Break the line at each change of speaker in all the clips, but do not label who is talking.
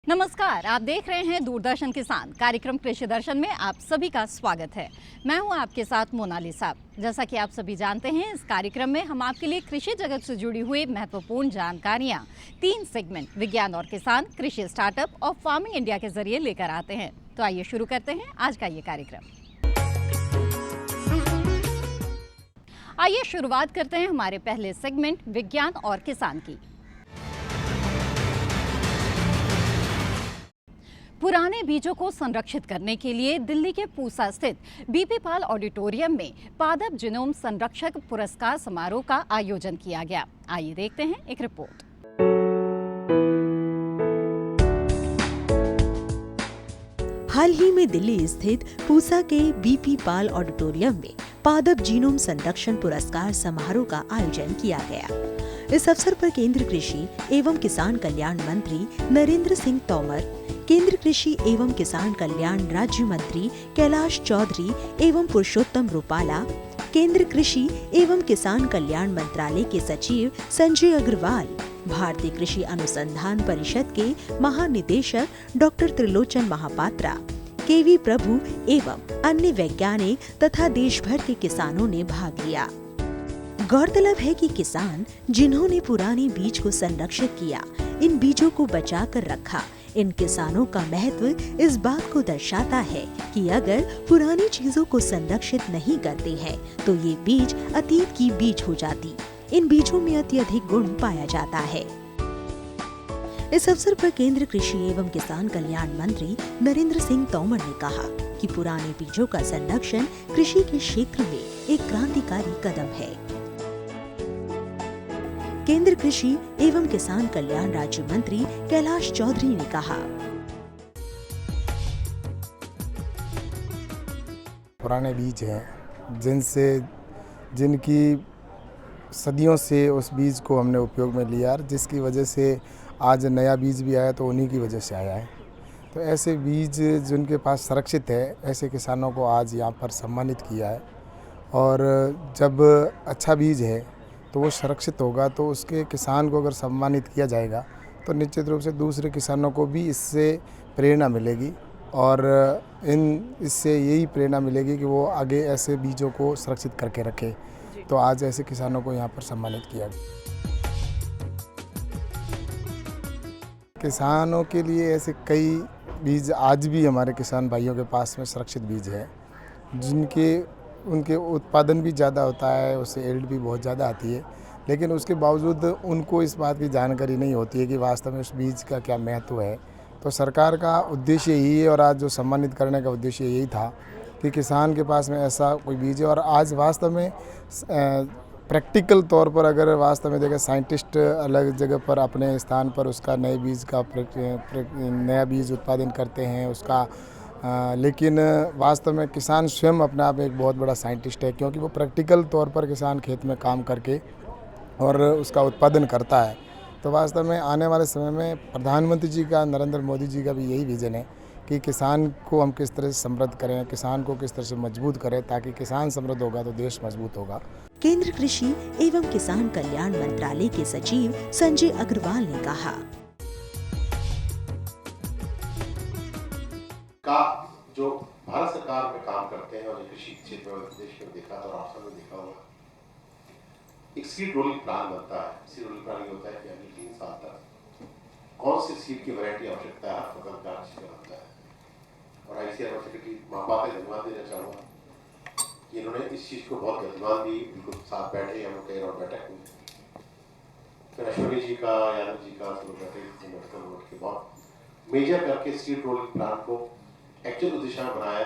नमस्कार, आप देख रहे हैं दूरदर्शन किसान कार्यक्रम कृषि दर्शन में आप सभी का स्वागत है। मैं हूं आपके साथ मोनालिसा। जैसा कि आप सभी जानते हैं, इस कार्यक्रम में हम आपके लिए कृषि जगत से जुड़ी हुई महत्वपूर्ण जानकारियां 3 सेगमेंट विज्ञान और किसान, कृषि स्टार्टअप और फार्मिंग इंडिया के जरिए लेकर आते हैं। तो आइए शुरू करते हैं आज का ये कार्यक्रम। आइए शुरुआत करते हैं हमारे पहले सेगमेंट विज्ञान और किसान की। पुराने बीजों को संरक्षित करने के लिए दिल्ली के पूसा स्थित बीपी पाल ऑडिटोरियम में पादप जीनोम संरक्षक पुरस्कार समारोह का आयोजन किया गया। आइए देखते हैं एक रिपोर्ट।
हाल ही में दिल्ली स्थित पूसा के बीपी पाल ऑडिटोरियम में पादप जीनोम संरक्षण पुरस्कार समारोह का आयोजन किया गया। इस अवसर पर केंद्रीय कृषि एवं किसान कल्याण मंत्री नरेंद्र सिंह तोमर, केंद्रीय कृषि एवं किसान कल्याण राज्य मंत्री कैलाश चौधरी एवं पुरुषोत्तम रूपाला, केंद्रीय कृषि एवं किसान कल्याण मंत्रालय के सचिव संजय अग्रवाल, भारतीय कृषि अनुसंधान परिषद के महानिदेशक डॉक्टर त्रिलोचन महापात्रा, केवी प्रभु एवं अन्य वैज्ञानिक तथा देश भर के किसानों ने भाग लिया। गौरतलब है कि किसान जिन्होंने पुराने बीज को संरक्षित किया, इन बीजों को बचा कर रखा, इन किसानों का महत्व इस बात को दर्शाता है कि अगर पुरानी चीजों को संरक्षित नहीं करते हैं तो ये बीज अतीत की बीज हो जाती। इन बीजों में अत्यधिक गुण पाया जाता है। इस अवसर पर केंद्रीय कृषि एवं किसान कल्याण मंत्री नरेंद्र सिंह तोमर ने कहा कि पुराने बीजों का संरक्षण कृषि के क्षेत्र में एक क्रांतिकारी कदम है। केंद्रीय कृषि एवं किसान कल्याण राज्य मंत्री कैलाश चौधरी ने कहा,
पुराने बीज हैं जिनकी सदियों से उस बीज को हमने उपयोग में लिया, जिसकी वजह से आज नया बीज भी आया तो उन्हीं की वजह से आया है। तो ऐसे बीज जिनके पास संरक्षित है, ऐसे किसानों को आज यहाँ पर सम्मानित किया है। और जब अच्छा बीज है तो वो सुरक्षित होगा, तो उसके किसान को अगर सम्मानित किया जाएगा तो निश्चित रूप से दूसरे किसानों को भी इससे प्रेरणा मिलेगी और इससे यही प्रेरणा मिलेगी कि वो आगे ऐसे बीजों को सुरक्षित करके रखे। तो आज ऐसे किसानों को यहाँ पर सम्मानित किया गया। किसानों के लिए ऐसे कई बीज आज भी हमारे किसान भाइयों के पास में सुरक्षित बीज है, उनके उत्पादन भी ज़्यादा होता है, उससे यील्ड भी बहुत ज़्यादा आती है, लेकिन उसके बावजूद उनको इस बात की जानकारी नहीं होती है कि वास्तव में उस बीज का क्या महत्व है। तो सरकार का उद्देश्य यही है और आज जो सम्मानित करने का उद्देश्य यही था कि किसान के पास में ऐसा कोई बीज है। और आज वास्तव में प्रैक्टिकल तौर पर अगर वास्तव में देखें, साइंटिस्ट अलग जगह पर अपने स्थान पर उसका नए बीज का नया बीज उत्पादन करते हैं उसका, लेकिन वास्तव में किसान स्वयं अपने आप में एक बहुत बड़ा साइंटिस्ट है, क्योंकि वो प्रैक्टिकल तौर पर किसान खेत में काम करके और उसका उत्पादन करता है। तो वास्तव में आने वाले समय में प्रधानमंत्री जी का, नरेंद्र मोदी जी का भी यही विज़न है कि किसान को हम किस तरह से समृद्ध करें, किसान को किस तरह से मजबूत करें, ताकि किसान समृद्ध होगा तो देश मजबूत होगा।
केंद्रीय कृषि एवं किसान कल्याण मंत्रालय के सचिव संजय अग्रवाल ने कहा,
का जो भारत सरकार में काम करते हैं और जो कृषि क्षेत्र में देश में देखा और आप सब ने देखा होगा, एक सीड रोलिंग प्लान बनता है। सीड रोलिंग प्लान ये होता है कि अगले 3 साल तक कौन सी सीड की वैरायटी आवश्यकता है, हर फसल का बनता है। और आईसीआर की महापात्रा धन्यवाद देना चाहूँगा कि इन्होंने इस चीज़ को बहुत गतिमान दी। बिल्कुल साथ बैठे, हम लोग कई और बैठक हुई, फिर अश्विनी जी का, यादव जी का, सब बैठे के बहुत मेजर करके सीड रोलिंग प्लान को एक्चुअल दिशा में बनाया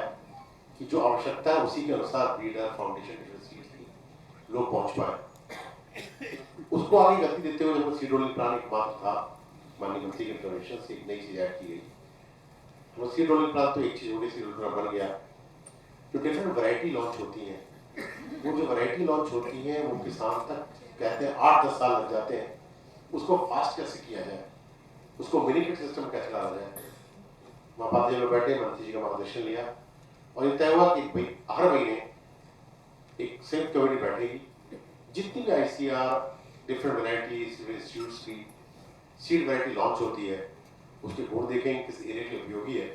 कि जो आवश्यकता है उसी के अनुसार ब्रीडर, फाउंडेशन, लोग पहुंच पाए। उसको आगे गति देते हुए जब सीड रोलिंग प्लान एक मात्र था, माननीय मंत्री के इंटरवेंशन से एक नई चीज ऐड की गई। तो सीड रोलिंग प्लान तो एक चीज हो गई, सीड रोलिंग प्लान बन गया। जो डिफरेंट वैरायटी लॉन्च होती है, वो जो वैरायटी लॉन्च होती है वो किसान तक कहते हैं 8-10 साल लग जाते हैं। उसको फास्ट कैसे किया जाए, उसको मिनीकेट सिस्टम कैसे लाया जाए, महापात्रा में बैठे मंत्री जी का मार्गदर्शन लिया और ये तय हुआ कि भाई हर महीने एक संयुक्त कमेटी बैठेगी, जितनी भी आईसीआर, डिफरेंट वैरायटीज, इंस्टीट्यूट्स की सीड वैरायटी लॉन्च होती है उसके गुण देखेंगे, किस एरिया के लिए उपयोगी है,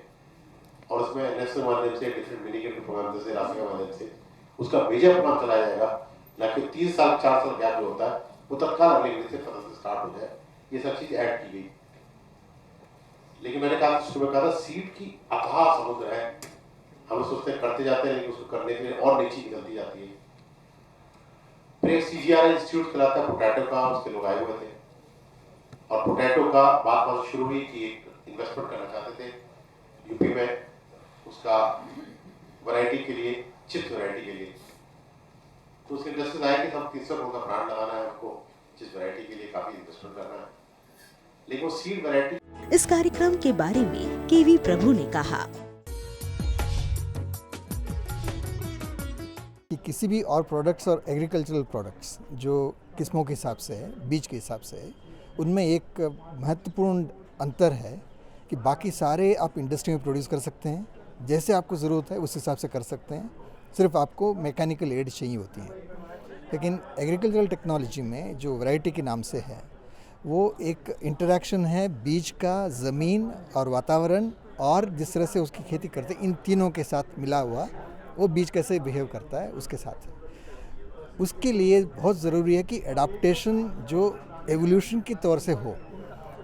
और उसमें नेशनल माध्यम से डिफरेंट मिनिकेट प्रोग्राम जैसे राशि के माध्यम से उसका मेजर प्रोग्राम चलाया जाएगा, ना कि 3 साल 4 साल गैप जो होता है वो तत्काल अगले महीने से फसल से स्टार्ट हो जाए। ये सब चीज़ ऐड की गई। लेकिन मैंने कहा शुरू में कहा था सीड की अथाह समुद्र है, हम लोग सोचते हैं करते जाते हैं, लेकिन उसको करने के लिए और नीचे निकलती जाती है। फिर एक CGR इंस्टीट्यूट चलाता है पोटैटो का, उसके लोग आए हुए थे और पोटैटो का बात शुरू हुई कि एक इन्वेस्टमेंट करना चाहते थे यूपी में, उसका वैरायटी के लिए, चिप्स वैरायटी के लिए। तो उसके इंडस्ट्रीज आए कि हम 300 करोड़ का ब्रांड लगाना है, हमको चिप्स वैरायटी के लिए काफी इन्वेस्टमेंट करना है, लेकिन वो सीड वैरायटी।
इस कार्यक्रम के बारे में केवी प्रभु ने कहा
कि किसी भी और प्रोडक्ट्स और एग्रीकल्चरल प्रोडक्ट्स जो किस्मों के हिसाब से है, बीज के हिसाब से है, उनमें एक महत्वपूर्ण अंतर है कि बाकी सारे आप इंडस्ट्री में प्रोड्यूस कर सकते हैं, जैसे आपको ज़रूरत है उस हिसाब से कर सकते हैं, सिर्फ आपको मैकेनिकल एड चाहिए होती है। लेकिन एग्रीकल्चरल टेक्नोलॉजी में जो वैरायटी के नाम से है वो एक इंटरेक्शन है बीज का, ज़मीन और वातावरण और जिस तरह से उसकी खेती करते हैं, इन तीनों के साथ मिला हुआ वो बीज कैसे बिहेव करता है उसके साथ है। उसके लिए बहुत ज़रूरी है कि एडाप्टेशन जो एवोल्यूशन के तौर से हो,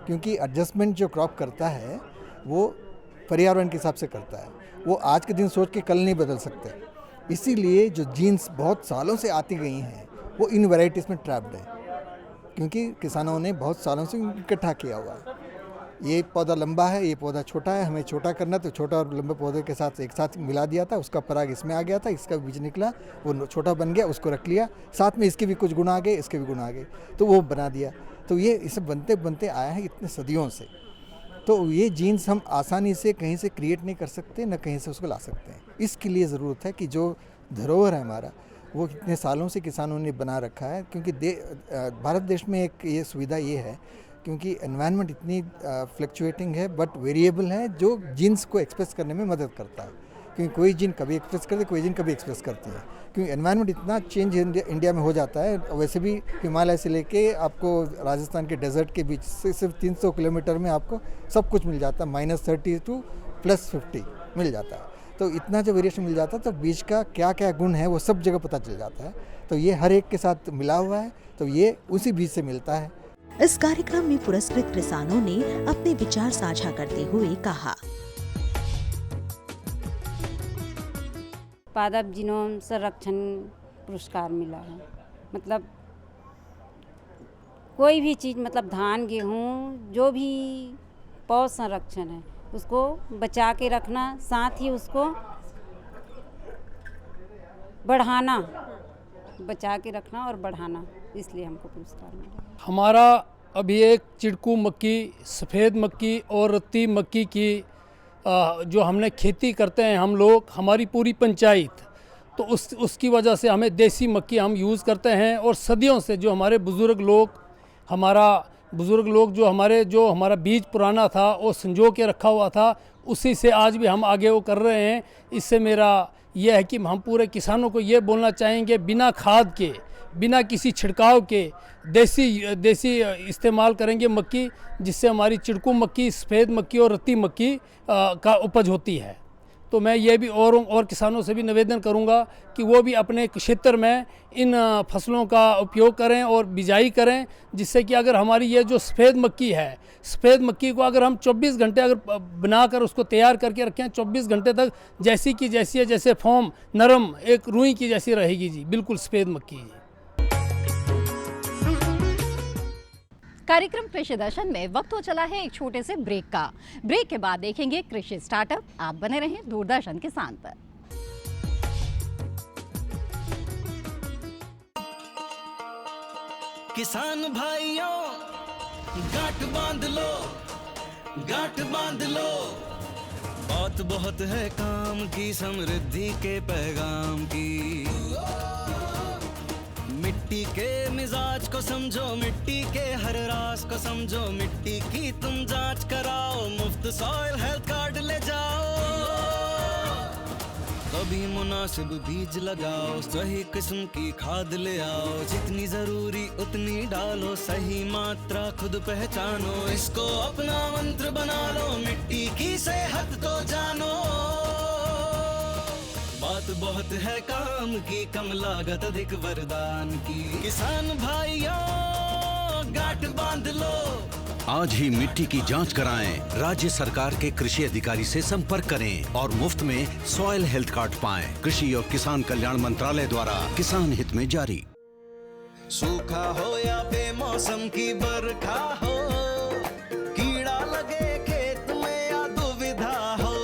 क्योंकि एडजस्टमेंट जो क्रॉप करता है वो पर्यावरण के हिसाब से करता है, वो आज के दिन सोच के कल नहीं बदल सकते। इसीलिए जो जीन्स बहुत सालों से आती गई हैं वो इन वैरायटीज़ में ट्रैप्ड है, क्योंकि किसानों ने बहुत सालों से इकट्ठा किया हुआ है। ये पौधा लंबा है, ये पौधा छोटा है, हमें छोटा करना, तो छोटा और लंबे पौधे के साथ एक साथ मिला दिया था, उसका पराग इसमें आ गया था, इसका बीज निकला, वो छोटा बन गया, उसको रख लिया, साथ में इसके भी कुछ गुण आ गए, इसके भी गुण आ गए, तो वो बना दिया। तो ये इसे बनते बनते आया है इतने सदियों से। तो ये जीन्स हम आसानी से कहीं से क्रिएट नहीं कर सकते, न कहीं से उसको ला सकते हैं। इसके लिए ज़रूरत है कि जो धरोहर है हमारा, वो कितने सालों से किसानों ने बना रखा है, क्योंकि भारत देश में एक ये सुविधा ये है क्योंकि एनवायरनमेंट इतनी फ्लक्चुएटिंग है बट वेरिएबल है, जो जीन्स को एक्सप्रेस करने में मदद करता है। क्योंकि कोई जीन कभी एक्सप्रेस करती है, कोई जीन कभी एक्सप्रेस करती है, क्योंकि एनवायरनमेंट इतना चेंज इंडिया में हो जाता है। वैसे भी हिमालय से लेके आपको राजस्थान के डेजर्ट के बीच से सिर्फ 300 किलोमीटर में आपको सब कुछ मिल जाता है, -30 to +50 मिल जाता है। तो इतना जो वेरिएशन मिल जाता है, तो बीज का क्या क्या गुण है वो सब जगह पता चल जाता है। तो ये हर एक के साथ मिला हुआ है, तो ये उसी बीज से मिलता है।
इस कार्यक्रम में पुरस्कृत किसानों ने अपने विचार साझा करते हुए कहा,
पादप जीनोम संरक्षण पुरस्कार मिला है। मतलब कोई भी चीज़, मतलब धान, गेहूँ, जो भी पौध संरक्षण है उसको बचा के रखना, साथ ही उसको बढ़ाना, बचा के रखना और बढ़ाना, इसलिए हमको पुरस्कार मिला।
हमारा अभी एक चिड़कू मक्की, सफ़ेद मक्की और रत्ती मक्की की जो हमने खेती करते हैं हम लोग, हमारी पूरी पंचायत, तो उसकी वजह से हमें देसी मक्की हम यूज़ करते हैं। और सदियों से जो हमारे बुज़ुर्ग लोग जो हमारा बीज पुराना था वो संजो के रखा हुआ था, उसी से आज भी हम आगे वो कर रहे हैं। इससे मेरा यह है कि हम पूरे किसानों को ये बोलना चाहेंगे, बिना खाद के, बिना किसी छिड़काव के देसी इस्तेमाल करेंगे मक्की, जिससे हमारी चिड़कू मक्की, सफ़ेद मक्की और रत्ती मक्की का उपज होती है। तो मैं ये भी और किसानों से भी निवेदन करूंगा कि वो भी अपने क्षेत्र में इन फसलों का उपयोग करें और बिजाई करें, जिससे कि अगर हमारी ये जो सफ़ेद मक्की है, सफ़ेद मक्की को अगर हम 24 घंटे अगर बनाकर उसको तैयार करके रखें, 24 घंटे तक जैसी की जैसी है, जैसे फॉर्म नरम एक रुई की जैसी रहेगी जी, बिल्कुल सफ़ेद मक्की जी।
कार्यक्रम कृषि दर्शन में वक्त हो चला है एक छोटे से ब्रेक का। ब्रेक के बाद देखेंगे कृषि स्टार्टअप। आप बने रहें दूरदर्शन किसान पर।
किसान भाइयों गांठ बांध लो, गांठ बांध लो, बात बहुत है काम की, समृद्धि के पैगाम की। मिट्टी के मिजाज को समझो, मिट्टी के हर राज को समझो, मिट्टी की तुम जांच कराओ, मुफ्त सॉइल हेल्थ कार्ड ले जाओ। कभी मुनासिब बीज लगाओ, सही किस्म की खाद ले आओ, जितनी जरूरी उतनी डालो, सही मात्रा खुद पहचानो, इसको अपना मंत्र बना लो, मिट्टी की सेहत तो जानो। बात बहुत है काम की, कम लागत अधिक वरदान की, किसान भाइयों गांठ बांध लो।
आज ही मिट्टी की जांच कराएं। राज्य सरकार के कृषि अधिकारी से संपर्क करें और मुफ्त में सॉइल हेल्थ कार्ड पाएं। कृषि और किसान कल्याण मंत्रालय द्वारा किसान हित में जारी।
सूखा हो या बेमौसम की बरखा हो, कीड़ा लगे खेत में या दुविधा हो,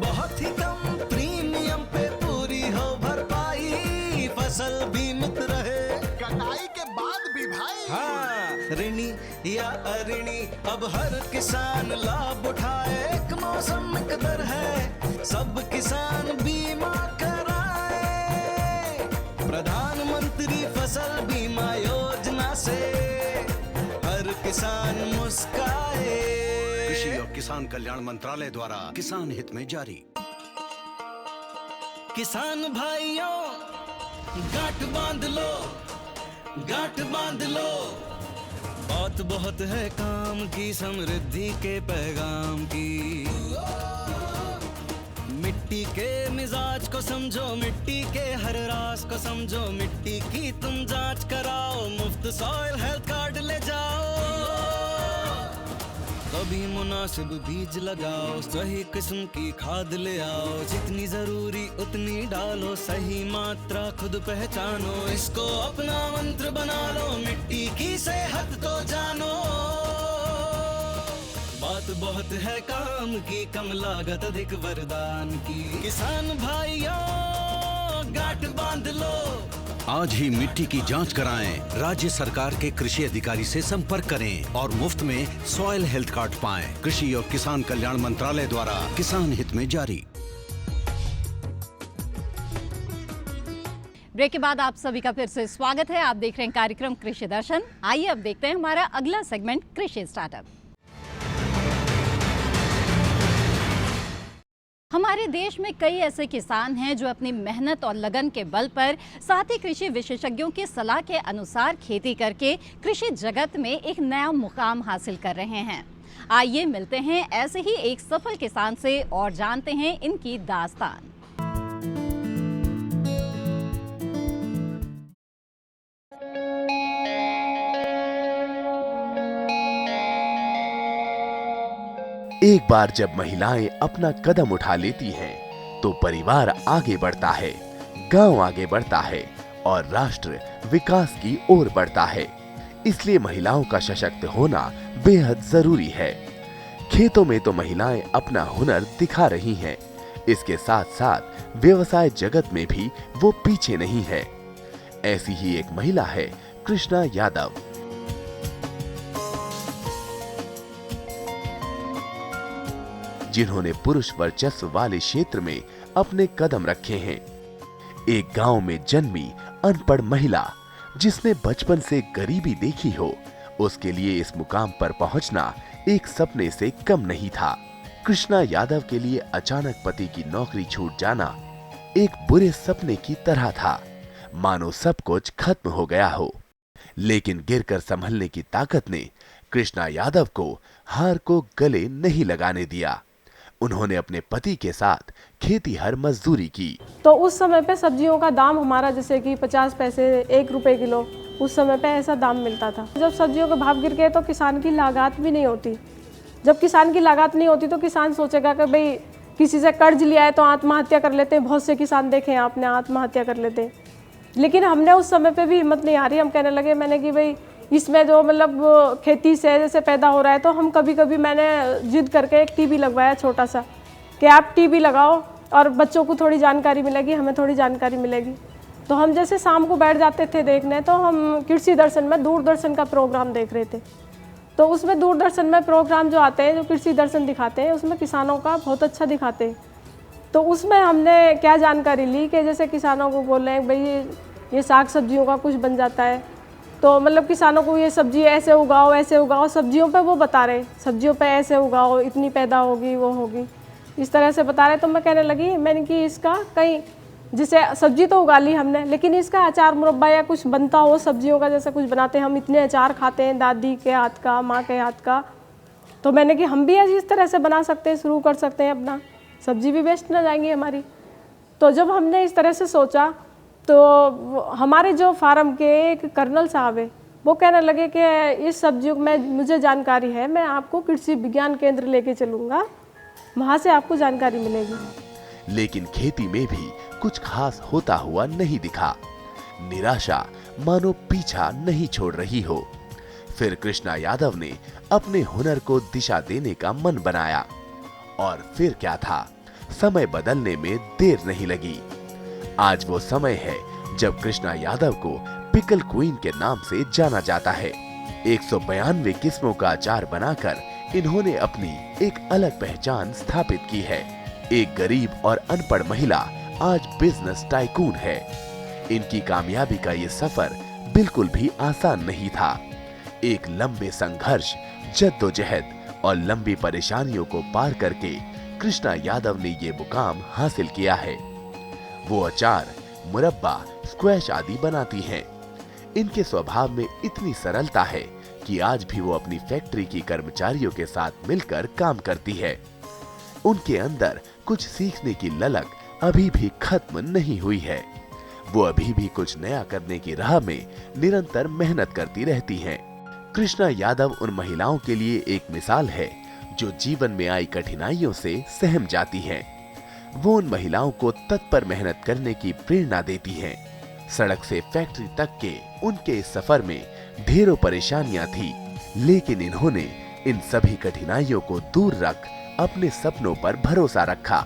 बहुत ही कम प्रीमियम पे पूरी हो भरपाई, फसल बीमित रहे
कटाई के बाद भी भाई।
हाँ, ऋणी या अऋणी अब हर किसान लाभ उठाए, एक मौसम कदर है सब किसान बीमा कराए, प्रधानमंत्री फसल बीमा योजना से हर किसान मुस्काए।
कृषि और किसान कल्याण मंत्रालय द्वारा किसान हित में जारी।
किसान भाइयों गांठ बांध लो, गांठ बांध लो, बात बहुत है काम की, समृद्धि के पैगाम की। मिट्टी के मिजाज को समझो, मिट्टी के हर राज को समझो, मिट्टी की तुम जांच कराओ, मुफ्त सॉइल हेल्थ कार्ड ले जाओ, कभी मुनासिब बीज लगाओ, सही किस्म की खाद ले आओ, जितनी जरूरी उतनी डालो, सही मात्रा खुद पहचानो, इसको अपना मंत्र बना लो, मिट्टी की सेहत तो जानो। बात बहुत है काम की, कम लागत अधिक वरदान की, किसान भाइयों गांठ बांध लो।
आज ही मिट्टी की जांच कराएं। राज्य सरकार के कृषि अधिकारी से संपर्क करें और मुफ्त में सॉइल हेल्थ कार्ड पाएं। कृषि और किसान कल्याण मंत्रालय द्वारा किसान हित में जारी।
ब्रेक के बाद आप सभी का फिर से स्वागत है। आप देख रहे हैं कार्यक्रम कृषि दर्शन। आइए अब देखते हैं हमारा अगला सेगमेंट कृषि स्टार्टअप। हमारे देश में कई ऐसे किसान हैं जो अपनी मेहनत और लगन के बल पर, साथ ही कृषि विशेषज्ञों की सलाह के अनुसार खेती करके कृषि जगत में एक नया मुकाम हासिल कर रहे हैं। आइए मिलते हैं ऐसे ही एक सफल किसान से और जानते हैं इनकी दास्तान।
एक बार जब महिलाएं अपना कदम उठा लेती हैं, तो परिवार आगे बढ़ता है, गांव आगे बढ़ता है और राष्ट्र विकास की ओर बढ़ता है। इसलिए महिलाओं का सशक्त होना बेहद जरूरी है। खेतों में तो महिलाएं अपना हुनर दिखा रही हैं, इसके साथ साथ व्यवसाय जगत में भी वो पीछे नहीं है। ऐसी ही एक महिला है कृष्णा यादव। जिन्होंने पुरुष वर्चस्व वाले क्षेत्र में अपने कदम रखे हैं। एक गांव में जन्मी अनपढ़ महिला जिसने बचपन से गरीबी देखी हो, उसके लिए इस मुकाम पर पहुंचना एक सपने से कम नहीं था। कृष्णा यादव के लिए अचानक पति की नौकरी छूट जाना एक बुरे सपने की तरह था, मानो सब कुछ खत्म हो गया हो। लेकिन गिरकर संभलने की ताकत ने कृष्णा यादव को हार को गले नहीं लगाने दिया। उन्होंने अपने पति के साथ खेती हर मजदूरी की।
तो उस समय पे सब्जियों का दाम हमारा जैसे कि 50 पैसे 1 रुपए किलो, उस समय पे ऐसा दाम मिलता था। जब सब्जियों के भाव गिर गए तो किसान की लागत भी नहीं होती। जब किसान की लागत नहीं होती तो किसान सोचेगा कि भाई किसी से कर्ज लिया है तो आत्महत्या कर लेते हैं। बहुत से किसान देखे हैं आपने, आत्महत्या कर लेते हैं। लेकिन हमने उस समय पे भी हिम्मत नहीं हारी। हम कहने लगे, मैंने कि भाई इसमें जो मतलब खेती से जैसे पैदा हो रहा है, तो हम कभी कभी मैंने जिद करके एक टीवी लगवाया छोटा सा, कि आप टीवी लगाओ और बच्चों को थोड़ी जानकारी मिलेगी, हमें थोड़ी जानकारी मिलेगी। तो हम जैसे शाम को बैठ जाते थे देखने, तो हम कृषि दर्शन में दूरदर्शन का प्रोग्राम देख रहे थे। तो उसमें दूरदर्शन में प्रोग्राम जो आते हैं, जो कृषि दर्शन दिखाते हैं, उसमें किसानों का बहुत अच्छा दिखाते हैं। तो उसमें हमने क्या जानकारी ली कि जैसे किसानों को बोल रहे हैं भाई ये साग सब्जियों का कुछ बन जाता है, तो मतलब किसानों को ये सब्जी ऐसे उगाओ, ऐसे उगाओ। सब्जियों पे वो बता रहे, सब्जियों पे ऐसे उगाओ, इतनी पैदा होगी, वो होगी। इस तरह से बता रहे। तो मैं कहने लगी, मैंने कि इसका कहीं जैसे सब्जी तो उगा ली हमने, लेकिन इसका अचार मुरब्बा या कुछ बनता हो सब्जियों का, जैसा कुछ बनाते हैं हम, इतने अचार खाते हैं दादी के हाथ का, माँ के हाथ का। तो मैंने कि हम भी इस तरह से बना सकते हैं, शुरू कर सकते हैं अपना, सब्जी भी वेस्ट ना जाएंगी हमारी। तो जब हमने इस तरह से सोचा तो हमारे जो फार्म के एक कर्नल साहब है, वो कहने लगे कि इस सब्जियों में मुझे जानकारी है, मैं आपको कृषि विज्ञान केंद्र लेके चलूँगा, वहाँ से आपको जानकारी मिलेगी।
लेकिन खेती में भी कुछ खास होता हुआ नहीं दिखा। निराशा मानो पीछा नहीं छोड़ रही हो। फिर कृष्णा यादव ने अपने हुनर को दिशा देने का मन बनाया और फिर क्या था, समय बदलने में देर नहीं लगी। आज वो समय है जब कृष्णा यादव को पिकल क्वीन के नाम से जाना जाता है। 192 किस्मों का अचार बनाकर इन्होंने अपनी एक अलग पहचान स्थापित की है। एक गरीब और अनपढ़ महिला आज बिजनेस टाइकून है। इनकी कामयाबी का ये सफर बिल्कुल भी आसान नहीं था। एक लंबे संघर्ष, जद्दोजहद और लंबी परेशानियों को पार करके कृष्णा यादव ने ये मुकाम हासिल किया है। वो अचार, मुरब्बा, स्क्वैश आदि बनाती हैं। इनके स्वभाव में इतनी सरलता है कि आज भी वो अपनी फैक्ट्री की कर्मचारियों के साथ मिलकर काम करती है। उनके अंदर कुछ सीखने की ललक अभी भी खत्म नहीं हुई है। वो अभी भी कुछ नया करने की राह में निरंतर मेहनत करती रहती हैं। कृष्णा यादव उन महिलाओं के लिए एक मिसाल है जो जीवन में आई कठिनाइयों से सहम जाती हैं। वो उन महिलाओं को तत्पर मेहनत करने की प्रेरणा देती हैं। सड़क से फैक्ट्री तक के उनके इस सफर में ढेरों परेशानियां थी, लेकिन इन्होंने इन सभी कठिनाइयों को दूर रख अपने सपनों पर भरोसा रखा।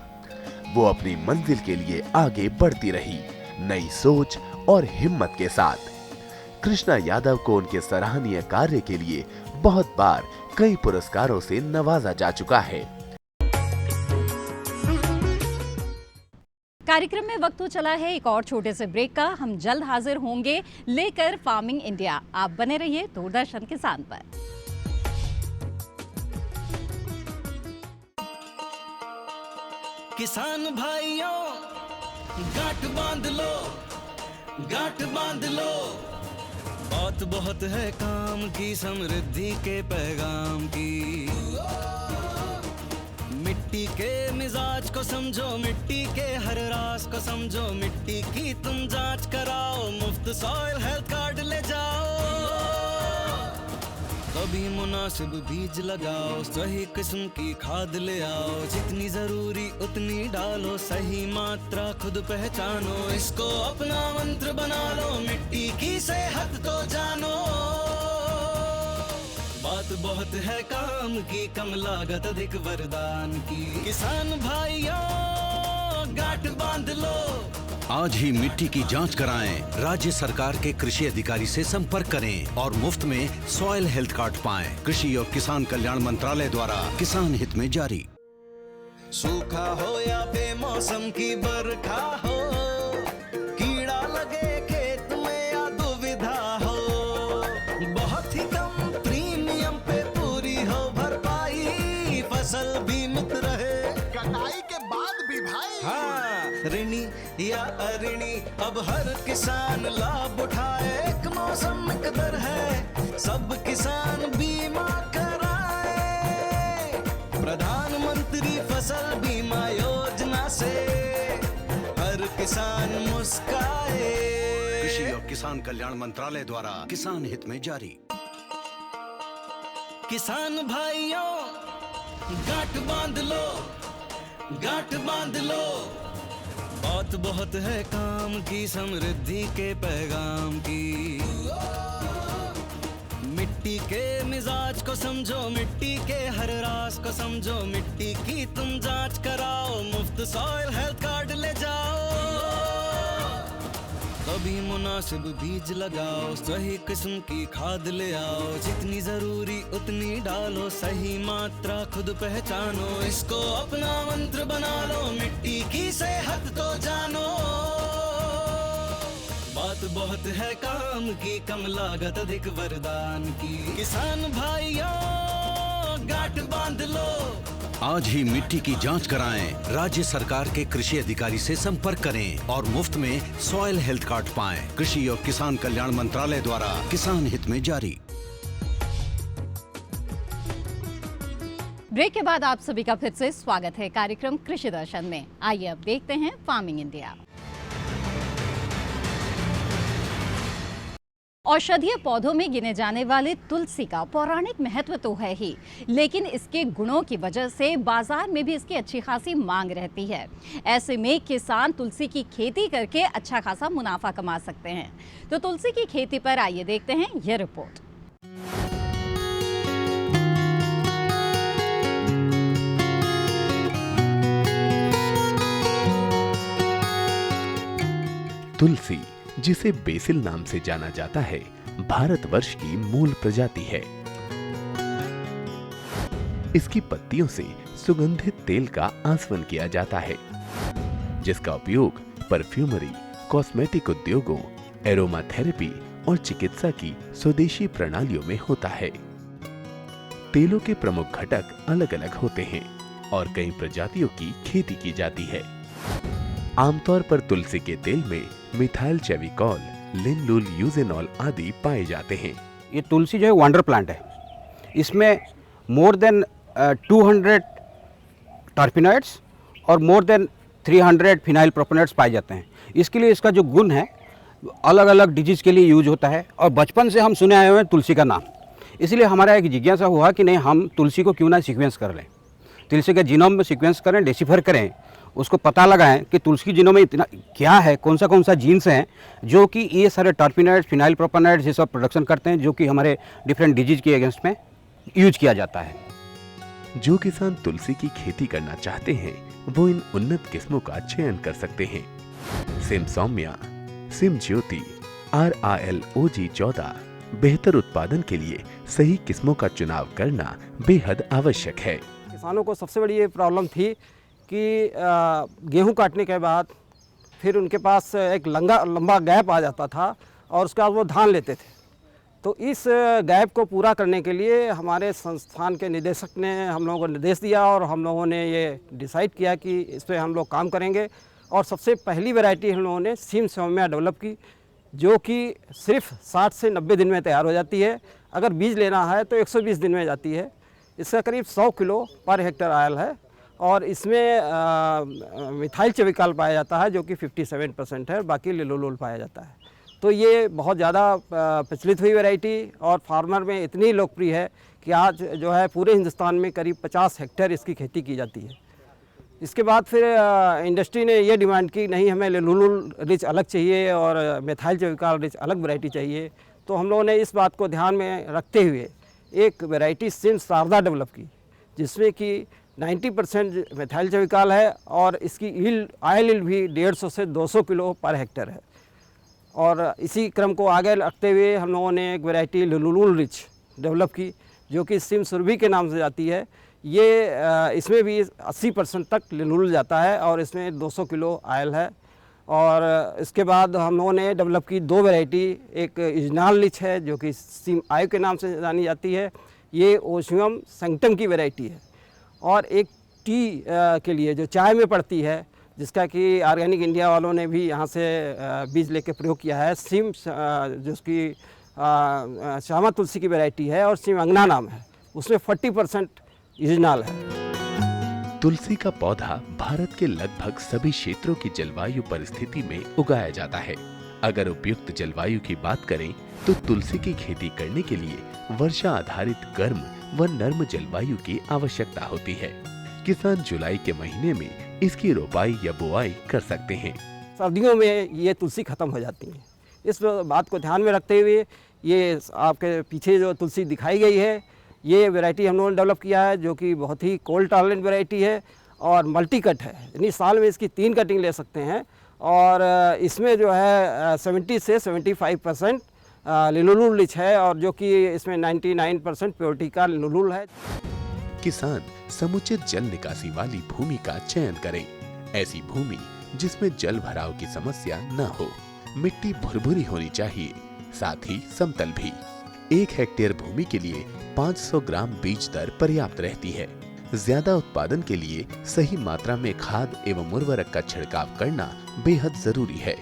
वो अपनी मंजिल के लिए आगे बढ़ती रही, नई सोच और हिम्मत के साथ। कृष्णा यादव को उनके सराहनीय कार्य के लिए बहुत बार कई पुरस्कारों से नवाजा जा चुका है।
कार्यक्रम में वक्त हो चला है एक और छोटे से ब्रेक का। हम जल्द हाजिर होंगे लेकर फार्मिंग इंडिया। आप बने रहिए दूरदर्शन किसान पर।
किसान भाइयों गांठ बांध लो, गांठ बांध लो, बात बहुत है काम की, समृद्धि के पैगाम की। मिट्टी के मिजाज को समझो, मिट्टी के हर राज को समझो, मिट्टी की तुम जांच कराओ, मुफ्त सॉइल हेल्थ कार्ड ले जाओ। कभी मुनासिब बीज लगाओ, सही किस्म की खाद ले आओ, जितनी जरूरी उतनी डालो, सही मात्रा खुद पहचानो, इसको अपना मंत्र बना लो, मिट्टी की सेहत तो जानो। बात बहुत है काम की, कम लागत अधिक वरदान की। किसान भाइयों गांठ बांध लो,
आज ही मिट्टी की जांच कराएं। राज्य सरकार के कृषि अधिकारी से संपर्क करें और मुफ्त में सॉइल हेल्थ कार्ड पाएं। कृषि और किसान कल्याण मंत्रालय द्वारा किसान हित में जारी।
सूखा हो या बेमौसम की बरखा हो, कीड़ा लगे खेत में या दुविधा हो, बहुत ही कम प्रीमियम पे पूरी हो भरपाई, फसल बीमित रहे
कटाई के बाद भी भाई।
हाँ, ऋणी या अऋणी अब हर किसान लाभ उठाए, एक मौसम कदर है सब किसान बीमा कराए। प्रधानमंत्री फसल बीमा योजना से हर किसान मुस्काए।
कृषि और किसान कल्याण मंत्रालय द्वारा किसान हित में जारी।
किसान भाइयों गांठ बांध लो, गांठ बांध लो, बात बहुत है काम की, समृद्धि के पैगाम की। मिट्टी के मिजाज को समझो, मिट्टी के हर राज को समझो, मिट्टी की तुम जांच कराओ, मुफ्त सॉइल हेल्थ कार्ड ले जाओ। कभी मुनासिब बीज लगाओ, सही किस्म की खाद ले आओ, जितनी जरूरी उतनी डालो, सही मात्रा खुद पहचानो, इसको अपना मंत्र बना लो, मिट्टी की सेहत तो जानो। बात बहुत है काम की, कम लागत अधिक वरदान की। किसान भाइयों गांठ बांध लो,
आज ही मिट्टी की जांच कराएं। राज्य सरकार के कृषि अधिकारी से संपर्क करें और मुफ्त में सॉइल हेल्थ कार्ड पाएं। कृषि और किसान कल्याण मंत्रालय द्वारा किसान हित में जारी।
ब्रेक के बाद आप सभी का फिर से स्वागत है कार्यक्रम कृषि दर्शन में। आइए अब देखते हैं फार्मिंग इंडिया। औषधीय पौधों में गिने जाने वाले तुलसी का पौराणिक महत्व तो है ही, लेकिन इसके गुणों की वजह से बाजार में भी इसकी अच्छी खासी मांग रहती है। ऐसे में किसान तुलसी की खेती करके अच्छा खासा मुनाफा कमा सकते हैं। तो तुलसी की खेती पर आइए देखते हैं यह रिपोर्ट।
तुलसी, जिसे बेसिल नाम से जाना जाता है, भारतवर्ष की मूल प्रजाति है। इसकी पत्तियों से सुगंधित तेल का आसवन किया जाता है, जिसका उपयोग परफ्यूमरी, कॉस्मेटिक उद्योगों, एरोमा थेरेपी और चिकित्सा की स्वदेशी प्रणालियों में होता है। तेलों के प्रमुख घटक अलग अलग होते हैं और कई प्रजातियों की खेती की जाती है। आमतौर पर तुलसी के तेल में मिथाइल चेविकॉल, लिनलुल यूजेनॉल आदि पाए जाते हैं।
ये तुलसी जो है वंडर प्लांट है। इसमें मोर देन 200 टर्पिनॉइड्स और मोर देन 300 फिनाइल प्रोपेनॉइड्स पाए जाते हैं। इसके लिए इसका जो गुण है अलग अलग डिजीज़ के लिए यूज होता है और बचपन से हम सुने आए हुए हैं तुलसी का नाम। इसलिए हमारा एक जिज्ञासा हुआ कि नहीं, हम तुलसी को क्यों ना सीक्वेंस कर लें, तुलसी के जीनोम में सीक्वेंस करें, डेसिफर करें, उसको पता लगाएं कि तुलसी की जीनोम में इतना क्या है, कौन सा जीन्स हैं जो कि ये सारे टर्पिनॉइड्स, फिनाइल प्रोपेनॉइड्स ये सब प्रोडक्शन करते हैं, जो कि हमारे डिफरेंट डिजीज के अगेंस्ट में यूज किया जाता है।
जो किसान तुलसी की खेती करना चाहते हैं वो इन उन्नत किस्मों का चयन कर सकते हैं। सिम सौम्या, सिम ज्योति, RRL OG14 बेहतर उत्पादन के लिए सही किस्मों का चुनाव करना बेहद आवश्यक है।
किसानों को सबसे बड़ी ये प्रॉब्लम थी कि गेहूं काटने के बाद फिर उनके पास एक लंबा गैप आ जाता था और उसके बाद वो धान लेते थे। तो इस गैप को पूरा करने के लिए हमारे संस्थान के निदेशक ने हम लोगों को निर्देश दिया और हम लोगों ने ये डिसाइड किया कि इस पर हम लोग काम करेंगे। और सबसे पहली वैरायटी हम लोगों ने सिम सौम्या डेवलप की, जो कि सिर्फ 60 से 90 दिन में तैयार हो जाती है। अगर बीज लेना है तो 120 दिन में जाती है। इसका करीब 100 किलो पर हेक्टेयर आयल है और इसमें मिथाइल चेविकॉल पाया जाता है जो कि 57% है, बाकी लिनोलोल पाया जाता है। तो ये बहुत ज़्यादा प्रचलित हुई वैरायटी और फार्मर में इतनी लोकप्रिय है कि आज जो है पूरे हिंदुस्तान में करीब 50 हेक्टेयर इसकी खेती की जाती है। इसके बाद फिर इंडस्ट्री ने ये डिमांड की, नहीं हमें लिनोलोल रिच अलग चाहिए और मिथाइल चेविकॉल रिच अलग वैरायटी चाहिए। तो हम लोगों ने इस बात को ध्यान में रखते हुए एक वैरायटी सिम शारदा डेवलप की, जिसमें कि 90% मिथाइल चेविकॉल है और इसकी आयल यील्ड भी 150 से 200 किलो पर हेक्टेयर है। और इसी क्रम को आगे रखते हुए हम लोगों ने एक वैरायटी लिनोलोल रिच डेवलप की, जो कि सिम सुरभि के नाम से जाती है। ये इसमें भी 80% तक लिनोलोल जाता है और इसमें 200 किलो आयल है। और इसके बाद हम लोगों ने डेवलप की 2 वैरायटी, एक इजनाल रिच है जो कि सिम आयु के नाम से जानी जाती है, ये ओशियम सेंक्टम की वैरायटी है। और एक टी के लिए जो चाय में पड़ती है, जिसका कि ऑर्गेनिक इंडिया वालों ने भी यहाँ से बीज लेके प्रयोग किया है, सिम जिसकी श्यामा तुलसी की वैरायटी है और सिम अंगना नाम है, उसमें 40% इजनाल है।
तुलसी का पौधा भारत के लगभग सभी क्षेत्रों की जलवायु परिस्थिति में उगाया जाता है। अगर उपयुक्त जलवायु की बात करें तो तुलसी की खेती करने के लिए वर्षा आधारित गर्म व नर्म जलवायु की आवश्यकता होती है। किसान जुलाई के महीने में इसकी रोपाई या बुआई कर सकते हैं।
सर्दियों में ये तुलसी खत्म हो जाती है। इस बात को ध्यान में रखते हुए ये आपके पीछे जो तुलसी दिखाई गई है, ये वैरायटी हम लोगों ने डेवलप किया है, जो कि बहुत ही कोल्ड टॉलरेंट वैरायटी है और मल्टी कट है, यानी साल में इसकी 3 कटिंग ले सकते हैं। और इसमें जो है 70 से 75% लिनोलोल रिच है और जो कि इसमें 99% प्योरिटी का लिनोलोल है।
किसान समुचित जल निकासी वाली भूमि का चयन करें। ऐसी भूमि जिसमें जल भराव की समस्या न हो। मिट्टी भुरभुरी होनी चाहिए, साथ ही समतल भी। 1 हेक्टेयर भूमि के लिए 500 ग्राम बीज दर पर्याप्त रहती है। ज्यादा उत्पादन के लिए सही मात्रा में खाद एवं उर्वरक का छिड़काव करना बेहद जरूरी है।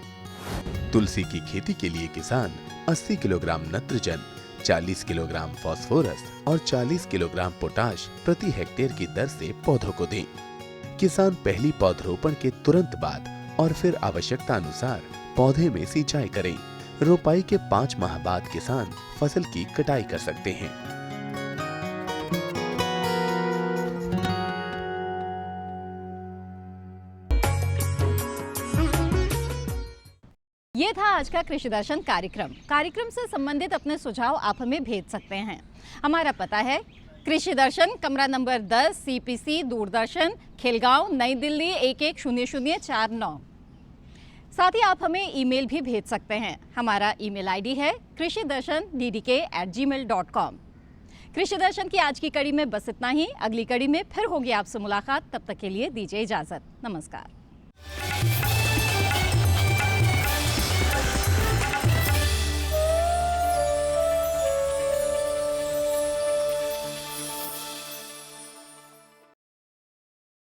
तुलसी की खेती के लिए किसान 80 किलोग्राम नत्रजन, 40 किलोग्राम फास्फोरस और 40 किलोग्राम पोटाश प्रति हेक्टेयर की दर से पौधों को दें। किसान पहली पौधरोपण के तुरंत बाद और फिर आवश्यकता अनुसार पौधे में सिंचाई करें। रोपाई के 5 माह बाद किसान फसल की कटाई कर सकते हैं।
ये था आज का कृषि दर्शन कार्यक्रम से संबंधित अपने सुझाव आप हमें भेज सकते हैं। हमारा पता है कृषि दर्शन, कमरा नंबर 10, CPC, दूरदर्शन, खिलगांव, नई दिल्ली 110049। साथ ही आप हमें ईमेल भी भेज सकते हैं। हमारा ईमेल ID है krishidarshan@gmail.com। कृषि दर्शन की आज की कड़ी में बस इतना ही। अगली कड़ी में फिर होगी आपसे मुलाकात। तब तक के लिए दीजिए इजाजत। नमस्कार।